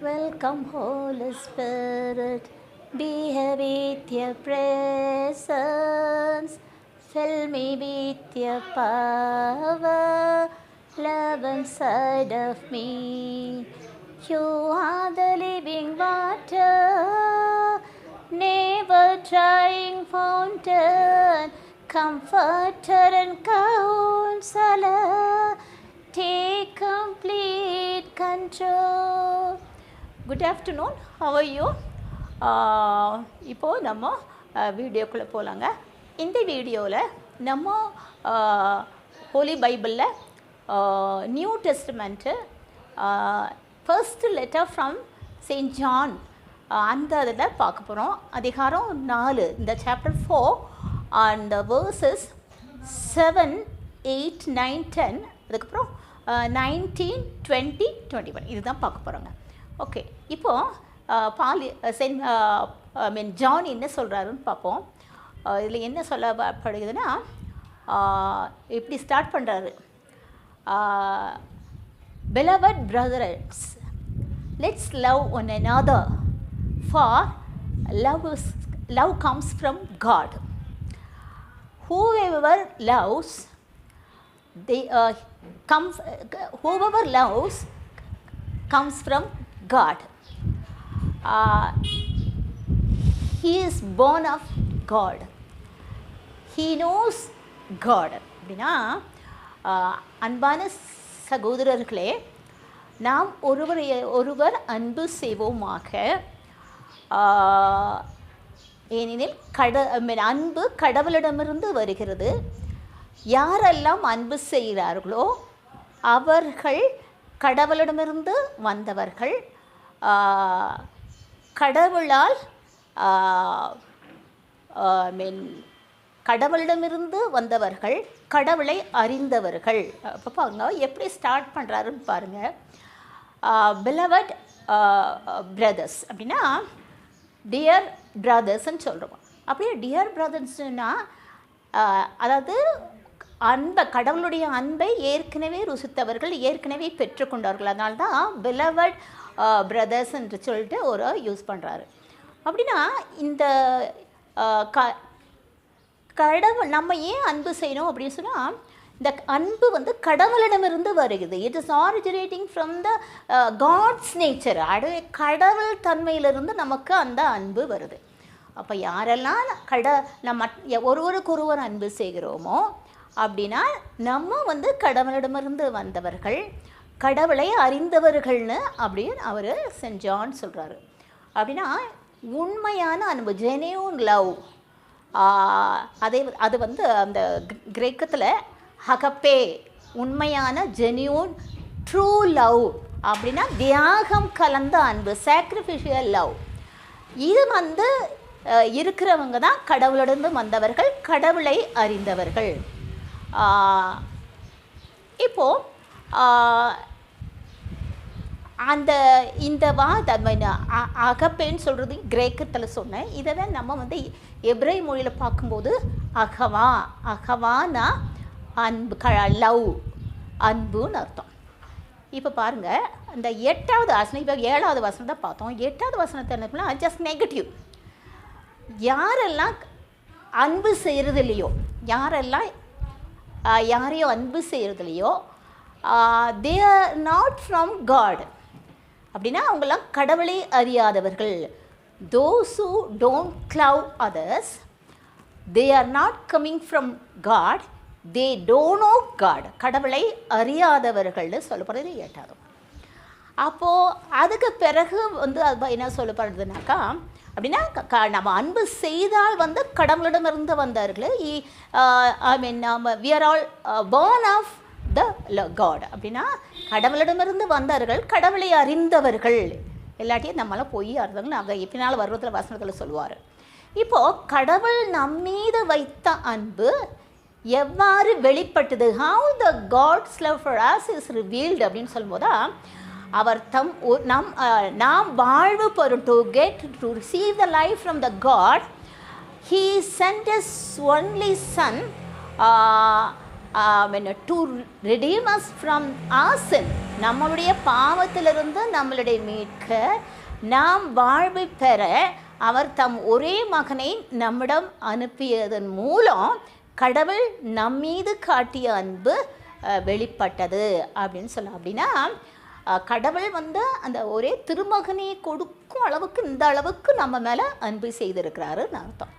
Welcome, Holy Spirit, be here with your presence. Fill me with your power, love inside of me. You are the living water, never drying fountain, comforter and counselor, take complete control. Good afternoon, how are you? இப்போது நம்ம வீடியோக்குள்ளே போகலாங்க. இந்த வீடியோவில் நம்ம holy பைபிளில் new testament first letter from saint John அந்த இதில் பார்க்க போகிறோம். அதிகாரம் 4, இந்த சாப்டர் 4 அண்ட் வேர்சஸ் 7, 8, 9, 10, அதுக்கப்புறம் 19, 20, 21 இதுதான் பார்க்க போகிறோங்க. ஓகே, இப்போது ஜான் என்ன சொல்கிறாருன்னு பார்ப்போம். இதில் என்ன சொல்லப்படுகிறதுன்னா, இப்படி ஸ்டார்ட் பண்ணுறாரு. Beloved brothers, let's love one another, for love comes from God. Whoever loves comes from God. He is born of God. He knows God. அப்படின்னா அன்பான சகோதரர்களே, நாம் ஒருவர் அன்பு செய்வோமாக. ஏனெனில் அன்பு கடவுளிடமிருந்து வருகிறது. யாரெல்லாம் அன்பு செய்கிறார்களோ அவர்கள் கடவுளிடமிருந்து வந்தவர்கள், கடவுளால் கடவுளிடமிருந்து வந்தவர்கள், கடவுளை அறிந்தவர்கள். அப்போ பாருங்க எப்படி ஸ்டார்ட் பண்ணுறாருன்னு பாருங்கள். beloved brothers அப்படின்னா டியர் பிரதர்ஸ்ன்னு சொல்கிறோம். அப்படியே டியர் பிரதர்ஸ்னால் அதாவது கடவுளுடைய அன்பை ஏற்கனவே ருசித்தவர்கள், ஏற்கனவே பெற்றுக்கொண்டார்கள். அதனால தான் beloved brothers என்று சொல்லிட்டு ஒரு யூஸ் பண்ணுறாரு. அப்படின்னா இந்த கடவுள் நம்ம ஏன் அன்பு செய்யணும் அப்படின்னு சொன்னால், இந்த அன்பு கடவுளிடமிருந்து வருகிறது. It is originating from the God's nature. கடவுள் தன்மையிலிருந்து நமக்கு அந்த அன்பு வருது. அப்போ யாரெல்லாம் நம்ம ஒருவருக்கொருவர் அன்பு செய்கிறோமோ அப்படின்னா நம்ம கடவுளிடமிருந்து வந்தவர்கள், கடவுளை அறிந்தவர்கள்னு அப்படின்னு அவர் செயின்ட் ஜான் சொல்கிறாரு. அப்படின்னா உண்மையான அன்பு, ஜெனியூன் லவ், அது அந்த கிரேக்கத்தில் ஹகப்பே, உண்மையான ஜெனியூன் ட்ரூ லவ் அப்படின்னா தியாகம் கலந்த அன்பு, சாக்ரிஃபிஷியல் லவ். இது இருக்கிறவங்க தான் கடவுளிடந்து வந்தவர்கள், கடவுளை அறிந்தவர்கள். இப்போது இந்த அகப்பேன்னு சொல்கிறது கிரேக்கத்தில் சொன்னேன். இதை தான் நம்ம எப்ரை மொழியில் பார்க்கும்போது அகவானா அன்பு, லவ், அன்புன்னு அர்த்தம். இப்போ பாருங்கள், இந்த 8வது வசனம், இப்போ 7வது வசனம் தான் பார்த்தோம். 8வது வசனத்தை என்ன ஜஸ்ட் நெகட்டிவ். யாரெல்லாம் அன்பு செய்கிறது இல்லையோ, யாரையோ அன்பு செய்கிறது இல்லையோ, they are not from God. அப்படின்னா அவங்களாம் கடவுளை அறியாதவர்கள். Those who don't love others, they are not coming from God, they don't know God. கடவுளை அறியாதவர்கள்னு சொல்லப்படுறது 8வது. அப்போது அதுக்கு பிறகு அது என்ன சொல்லப்படுறதுனாக்கா, அப்படின்னா நம்ம அன்பு செய்தால் கடவுளிடமிருந்து வந்தார்கள். we are all born of the God. அப்படின்னா கடவுளிடமிருந்து வந்தார்கள், கடவுளை அறிந்தவர்கள். எல்லாத்தையும் நம்மளால் போய் அறிந்தவங்க அதை பின்னால் வருவதில் வசனத்தில் சொல்லுவார். இப்போது கடவுள் நம்மீது வைத்த அன்பு எவ்வாறு வெளிப்பட்டது, how the God's love for us is revealed அப்படின்னு சொல்லும்போது, அவர் நாம் வாழ்வு பெறும் to receive the life from the God, he sent his only son to redeem us from our sin, நம்மளுடைய பாவத்திலிருந்து நம்மளுடைய மீட்க, நாம் வாழ்வை பெற அவர் தம் ஒரே மகனை நம்மிடம் அனுப்பியதன் மூலம் கடவுள் நம்மீது காட்டிய அன்பு வெளிப்பட்டது அப்படின்னு சொல்லலாம். அப்படின்னா கடவுள் வந்து அந்த ஒரே திருமகனை கொடுக்கும் அளவுக்கு இந்த அளவுக்கு நம்ம மேலே அன்பு செய்திருக்கிறாருன்னு அர்த்தம்.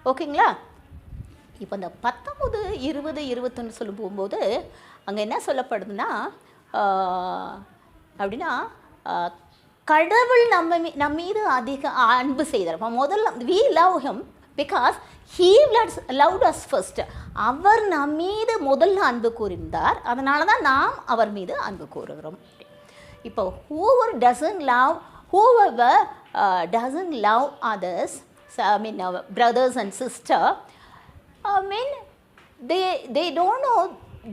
ஓகேங்களா? இப்போ இந்த 19, 20, 21 சொல்லும் போகும்போது அங்கே என்ன சொல்லப்படுதுன்னா அப்படின்னா கடவுள் நம்ம மீது அதிக அன்பு செய்தார். இப்போ முதல்ல we love him because he loved us first. அவர் நம் மீது முதல்ல அன்பு கூர்ந்தார், அதனால தான் நாம் அவர் மீது அன்பு கூறுகிறோம். இப்போ whoever doesn't love others, I mean brothers and sister, I mean they don't know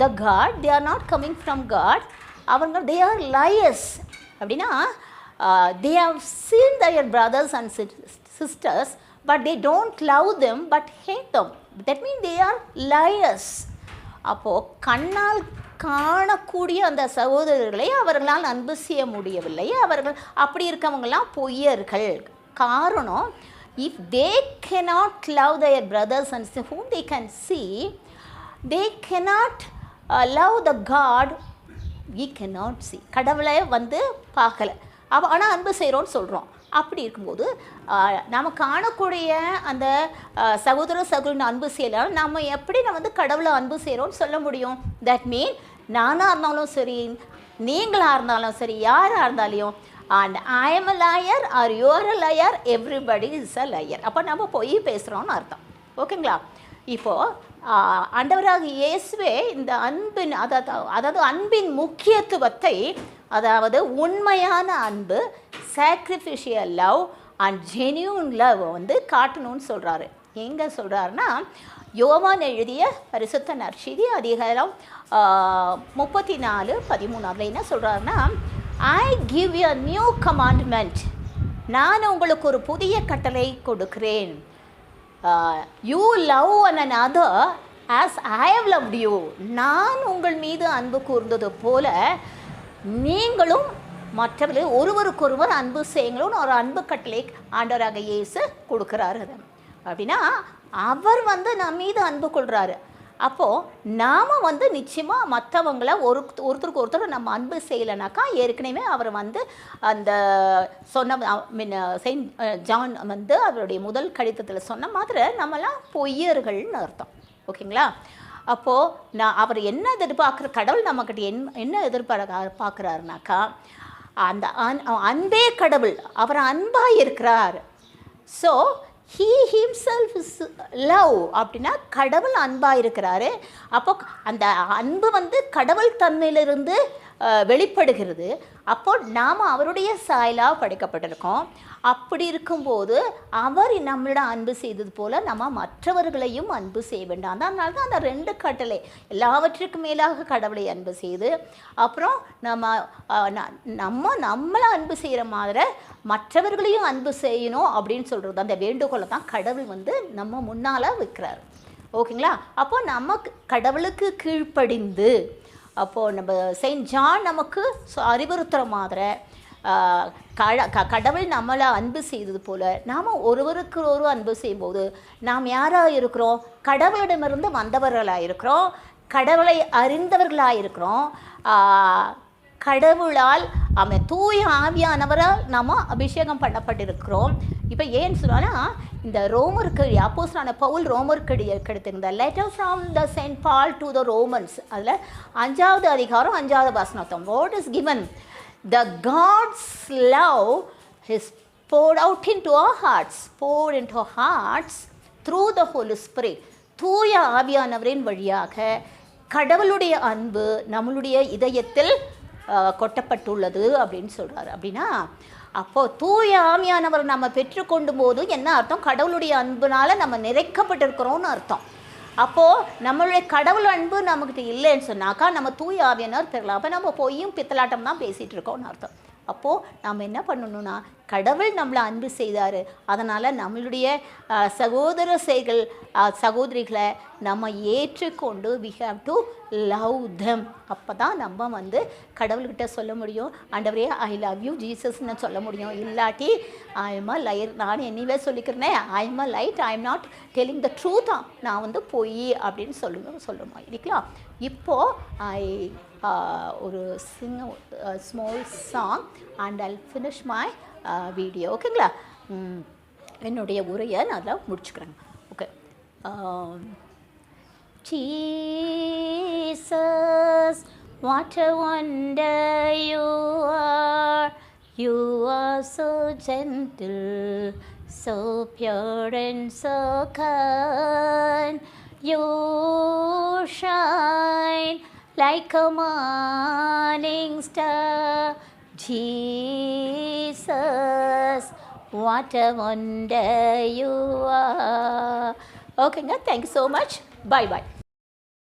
the God, they are not coming from God. அவங்க they are liars. அப்படின்னா they have seen their brothers and sisters but they don't love them but hate them. That means they are liars. அப்போது கண்ணால் காணக்கூடிய அந்த சகோதரர்களை அவர்களால் அன்பு செய்ய முடியவில்லை. அவர்கள் அப்படி இருக்கவங்களாம் பொய்யர்கள். காரணம், if they cannot love their brothers and sisters whom they can see, they cannot love the God we cannot see. கடவுளை வந்து பார்க்கல, ஆனால் அன்பு செய்கிறோன்னு சொல்கிறோம். அப்படி இருக்கும்போது நம்ம காணக்கூடிய அந்த சகோதரன் அன்பு செய்யலாம், நம்ம எப்படி நம்ம வந்து கடவுளை அன்பு செய்கிறோன்னு சொல்ல முடியும்? தட் மீன் நானாக இருந்தாலும் சரி, நீங்களாக இருந்தாலும் சரி, யாராக இருந்தாலையும், and I am a liar are you're a liar, everybody is a liar. அப்போ நம்ம பொய் பேசுகிறோன்னு அர்த்தம். ஓகேங்களா? இப்போது ஆண்டவராக இயேசுவே இந்த அன்பின் அதாவது அன்பின் முக்கியத்துவத்தை, அதாவது உண்மையான அன்பு, sacrificial love and genuine love வந்து காட்டணும்னு சொல்கிறாரு. எங்கே சொல்கிறாருன்னா, யோவான் எழுதிய பரிசுத்த நற்செய்தி அதிகாரம் 34:13 அதில் என்ன சொல்கிறாருன்னா, I give you a new commandment, நான் உங்களுக்கு ஒரு புதிய கட்டளை கொடுக்கிறேன். You love one another as I have loved you. நான் உங்கள் மீது அன்பு கூர்ந்தது போல நீங்களும் மற்றவர்கள் ஒருவருக்கொருவர் அன்பு செய்யுங்களும் ஒரு அன்பு கட்டளை ஆண்டவராக இயேசு கொடுக்குறாரு. அப்படின்னா அவர் வந்து நம்ம மீது அன்பு கொள்கிறாரு. அப்போது நாம் வந்து நிச்சயமாக மற்றவங்கள ஒருத்தருக்கு ஒருத்தர் நம்ம அன்பு செய்யலைனாக்கா, ஏற்கனவே அவர் வந்து அந்த செயின்ட் ஜான் வந்து அவருடைய முதல் கடிதத்தில் சொன்ன மாதிரி நம்மளாம் பொய்யர்கள்னு அர்த்தம். ஓகேங்களா? அப்போது அவர் என்ன கடவுள் நம்மக்கிட்ட என்ன பார்க்குறாருனாக்கா, அந்த அன்பே கடவுள், அவர் அன்பாக இருக்கிறார். So he himself is love. அப்படின்னா கடவுள் அன்பாக இருக்கிறாரு. அப்போ அந்த அன்பு வந்து கடவுள் தன்மையிலிருந்து வெளிப்படுகிறது. அப்போ நாம் அவருடைய சாயலாக படைக்கப்பட்டிருக்கோம். அப்படி இருக்கும்போது அவர் நம்மளிடம் அன்பு செய்தது போல் நம்ம மற்றவர்களையும் அன்பு செய்ய வேண்டாம். அதனால தான் அந்த 2 கட்டளை, எல்லாவற்றுக்கும் மேலாக கடவுளை அன்பு செய்து, அப்புறம் நம்மளை அன்பு செய்கிற மாதிரி மற்றவர்களையும் அன்பு செய்யணும் அப்படின்னு சொல்கிறது. அந்த வேண்டுகோளை தான் கடவுள் வந்து நம்ம முன்னால் வைக்கிறார். ஓகேங்களா? அப்போ நம்ம கடவுளுக்கு கீழ்ப்படிந்து, அப்போது நம்ம செயின்ட் ஜான் நமக்கு அறிவுறுத்துகிற மாதிரி கடவுள் நம்மளை அன்பு செய்தது போல் நாம் ஒருவருக்கு ஒரு அன்பு செய்யும்போது நாம் யாராக இருக்கிறோம்? கடவுளிடமிருந்து வந்தவர்களாக இருக்கிறோம், கடவுளை அறிந்தவர்களாக இருக்கிறோம், கடவுளால் அவன் தூய ஆவியானவரால் நாம் அபிஷேகம் பண்ணப்பட்டிருக்கிறோம். இப்போ ஏன்னு சொன்னா, இந்த ரோமருக்கு அப்போஸ்தலனான பவுல் ரோமருக்கு எடுத்திருந்த letter from the saint Paul to the Romans, அதில் 5வது அதிகாரம் 5வது வசனம், what is given the God's love is poured out into our hearts through the Holy Spirit. தூய ஆவியானவரின் வழியாக கடவுளுடைய அன்பு நம்மளுடைய இதயத்தில் கொட்டப்பட்டுள்ளது அப்படின்னு சொல்கிறார். அப்படின்னா அப்போது தூய ஆவியானவர் நம்ம பெற்றுக்கொண்டும் போது என்ன அர்த்தம்? கடவுளுடைய அன்புனால் நம்ம நிறைக்கப்பட்டிருக்கிறோன்னு அர்த்தம். அப்போது நம்மளுடைய கடவுள் அன்பு நம்மக்கிட்ட இல்லைன்னு சொன்னாக்கா நம்ம தூய ஆவியானவர் பெறலாம். அப்போ நம்ம பொய்யும் பித்தலாட்டம் தான் பேசிகிட்டு இருக்கோம்னு அர்த்தம். அப்போது நம்ம என்ன பண்ணணும்னா கடவுள் நம்மளை அன்பு செய்தார், அதனால் நம்மளுடைய சகோதரிகளை நம்ம ஏற்றுக்கொண்டு we have to love them. அப்போ தான் நம்ம வந்து கடவுள்கிட்ட சொல்ல முடியும், ஆண்டவரே ஐ லவ் யூ ஜீசஸ்ன்னு சொல்ல முடியும். இல்லாட்டி ஐ எம் அ லையர், நான் என்னவே சொல்லிக்கிறேனே I am a lied, I am not telling the ட்ரூத்தான், நான் வந்து பொய் அப்படின்னு சொல்லுமா இல்லைங்களா. இப்போது ஐ ஒரு small song and I finish my video. ஓகேங்களா, என்னுடைய உரையை நான் அதில் முடிச்சுக்கிறேங்க. Okay. Jesus, what a wonder you are. You are so gentle, so pure and so kind. You shine like a morning star. Jesus, what a wonder you are. Okay, thank you so much. Bye bye.